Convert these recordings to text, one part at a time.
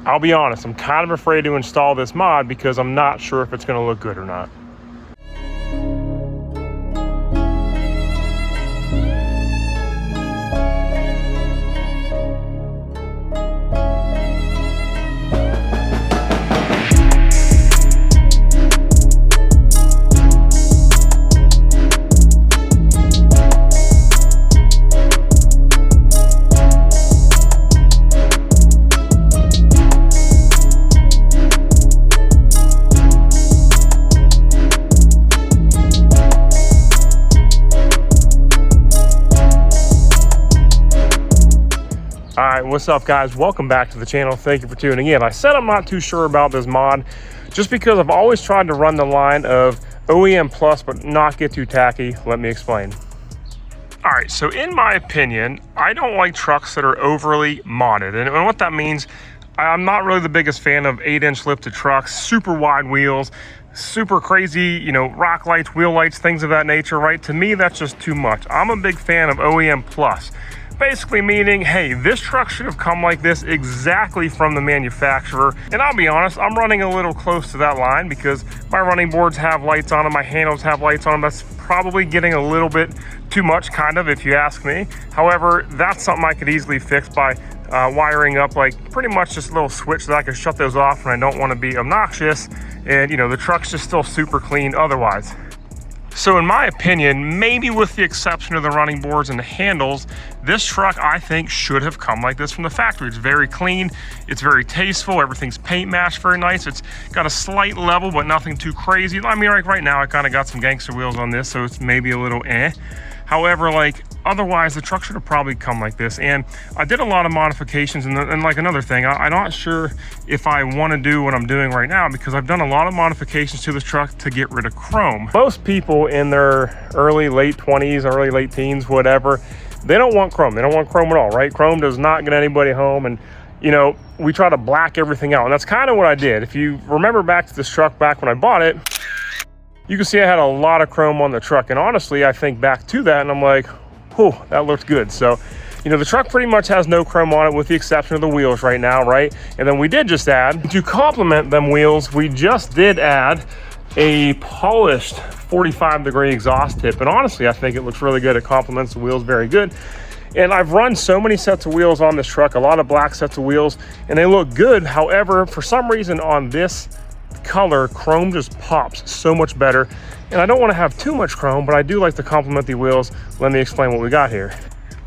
I'll be honest, I'm kind of afraid to install this mod because I'm not sure if it's going to look good or not. Alright, what's up guys? Welcome back to the channel. Thank you for tuning in. I said I'm not too sure about this mod just because I've always tried to run the line of OEM plus but not get too tacky. Let me explain. Alright, so in my opinion, I don't like trucks that are overly modded. And what that means, I'm not really the biggest fan of 8-inch lifted trucks, super wide wheels, super crazy, you know, rock lights, wheel lights, things of that nature, right? To me, that's just too much. I'm a big fan of OEM plus. Basically meaning, hey, this truck should have come like this exactly from the manufacturer. And I'll be honest, I'm running a little close to that line because my running boards have lights on them, my handles have lights on them. That's probably getting a little bit too much, kind of, if you ask me. However, that's something I could easily fix by wiring up like pretty much just a little switch that I can shut those off when I don't want to be obnoxious. And you know, the truck's just still super clean otherwise. So in my opinion, maybe with the exception of the running boards and the handles, this truck I think should have come like this from the factory. It's very clean, it's very tasteful, everything's paint matched very nice. It's got a slight level, but nothing too crazy. I mean, like right now I kind of got some gangster wheels on this, so it's maybe a little eh. However, like otherwise the truck should have probably come like this. And I did a lot of modifications, and like another thing, I'm not sure if I want to do what I'm doing right now because I've done a lot of modifications to this truck to get rid of chrome. Most people in their late 20s, early late teens, whatever, they don't want chrome. They don't want chrome at all, right? Chrome does not get anybody home, and you know, we try to black everything out, and that's kind of what I did. If you remember back to this truck back when I bought it, you can see I had a lot of chrome on the truck, and honestly, I think back to that and I'm like, whew, that looked good. So, you know, the truck pretty much has no chrome on it with the exception of the wheels right now, right? And then we did just add, to complement them wheels, we just did add a polished 45-degree exhaust tip. And honestly, I think it looks really good. It complements the wheels very good. And I've run so many sets of wheels on this truck, a lot of black sets of wheels, and they look good. However, for some reason on this color, chrome just pops so much better. And I don't want to have too much chrome, but I do like to complement the wheels. Let me explain what we got here.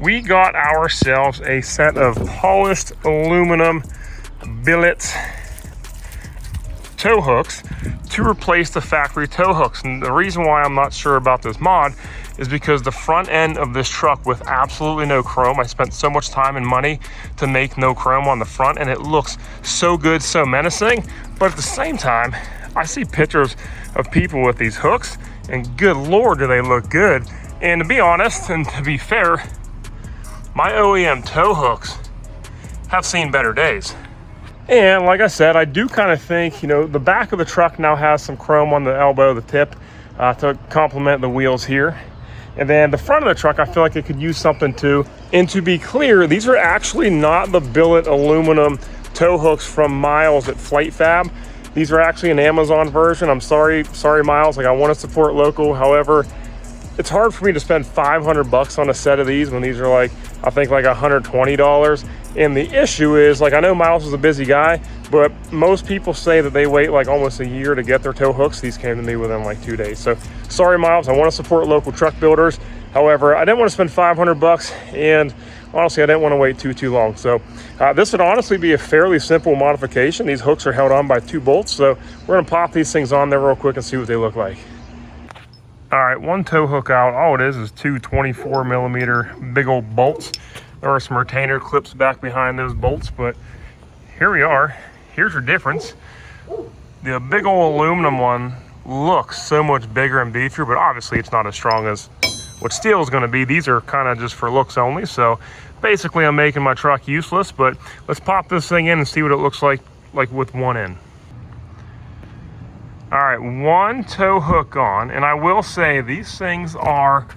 We got ourselves a set of polished aluminum billet tow hooks to replace the factory tow hooks. And the reason why I'm not sure about this mod is because the front end of this truck with absolutely no chrome, I spent so much time and money to make no chrome on the front, and it looks so good, so menacing. But at the same time, I see pictures of people with these hooks, and good Lord, do they look good. And to be honest, and to be fair, my OEM tow hooks have seen better days. And like I said, I do kind of think, you know, the back of the truck now has some chrome on the elbow, the tip, to complement the wheels here. And then the front of the truck, I feel like it could use something too. And to be clear, these are actually not the billet aluminum tow hooks from Miles at Flight Fab. These are actually an Amazon version. I'm sorry Miles, like I want to support local. However, it's hard for me to spend 500 bucks on a set of these when these are like, I think like $120. And the issue is, like, I know Miles is a busy guy, but most people say that they wait like almost a year to get their tow hooks. These came to me within like 2 days. So sorry, Miles, I want to support local truck builders. However, I didn't want to spend 500 bucks, and honestly, I didn't want to wait too long. So this would honestly be a fairly simple modification. These hooks are held on by 2 bolts. So we're gonna pop these things on there real quick and see what they look like. All right, one tow hook out. All it is 2 24mm big old bolts. There are some retainer clips back behind those bolts, but here we are. Here's your difference. The big old aluminum one looks so much bigger and beefier, but obviously it's not as strong as what steel is gonna be. These are kind of just for looks only. So basically I'm making my truck useless, but let's pop this thing in and see what it looks like with one end. All right, one tow hook on, and I will say these things are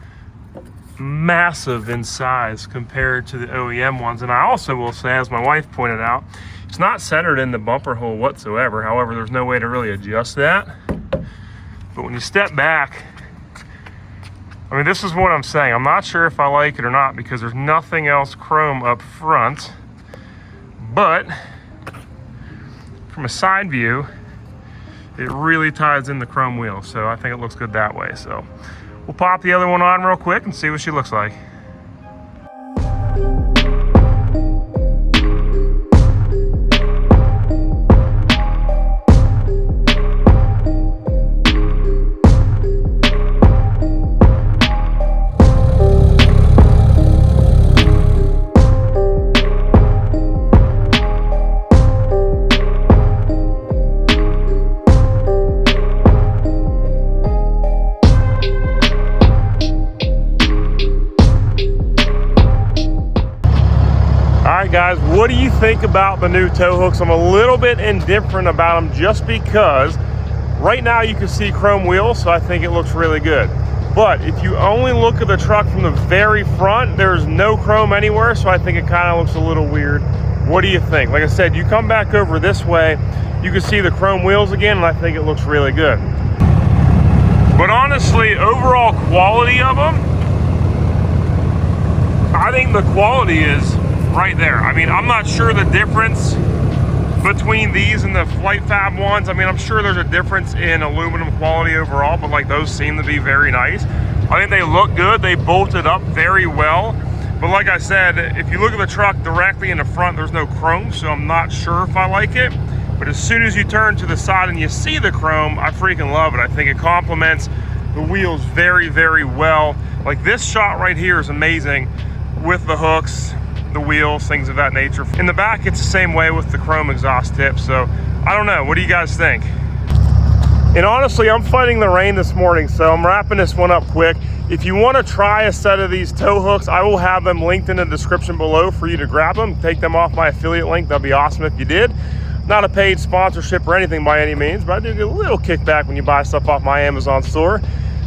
massive in size compared to the OEM ones. And I also will say, as my wife pointed out, it's not centered in the bumper hole whatsoever. However, there's no way to really adjust that. But when you step back, I mean, this is what I'm saying. I'm not sure if I like it or not because there's nothing else chrome up front. But from a side view, it really ties in the chrome wheel. So I think it looks good that way. So we'll pop the other one on real quick and see what she looks like. Guys, what do you think about the new tow hooks? I'm a little bit indifferent about them just because right now you can see chrome wheels, so I think it looks really good. But if you only look at the truck from the very front, there's no chrome anywhere, so I think it kind of looks a little weird. What do you think? Like I said, you come back over this way, you can see the chrome wheels again, and I think it looks really good. But honestly, overall quality of them, I think the quality is right there. I mean, I'm not sure the difference between these and the Flight Fab ones. I mean, I'm sure there's a difference in aluminum quality overall, but like those seem to be very nice. I think they look good. They bolted up very well. But like I said, if you look at the truck directly in the front, there's no chrome, so I'm not sure if I like it. But as soon as you turn to the side and you see the chrome, I freaking love it. I think it complements the wheels very, very well. Like this shot right here is amazing with the hooks, the wheels, things of that nature. In the back, it's the same way with the chrome exhaust tips. So I don't know, what do you guys think? And honestly, I'm fighting the rain this morning, so I'm wrapping this one up quick. If you want to try a set of these tow hooks, I will have them linked in the description below for you to grab them. Take them off my affiliate link. That'd be awesome if you did. Not a paid sponsorship or anything by any means, but I do get a little kickback when you buy stuff off my Amazon store.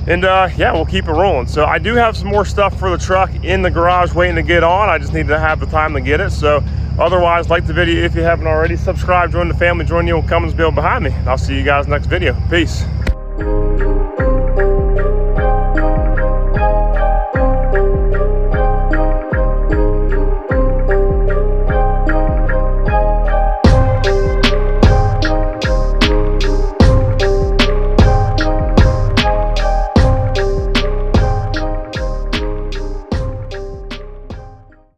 And yeah, we'll keep it rolling. So I do have some more stuff for the truck in the garage waiting to get on. I just need to have the time to get it. So otherwise, like the video if you haven't already. Subscribe, join the family, join the old Cummins build behind me. And I'll see you guys next video. Peace.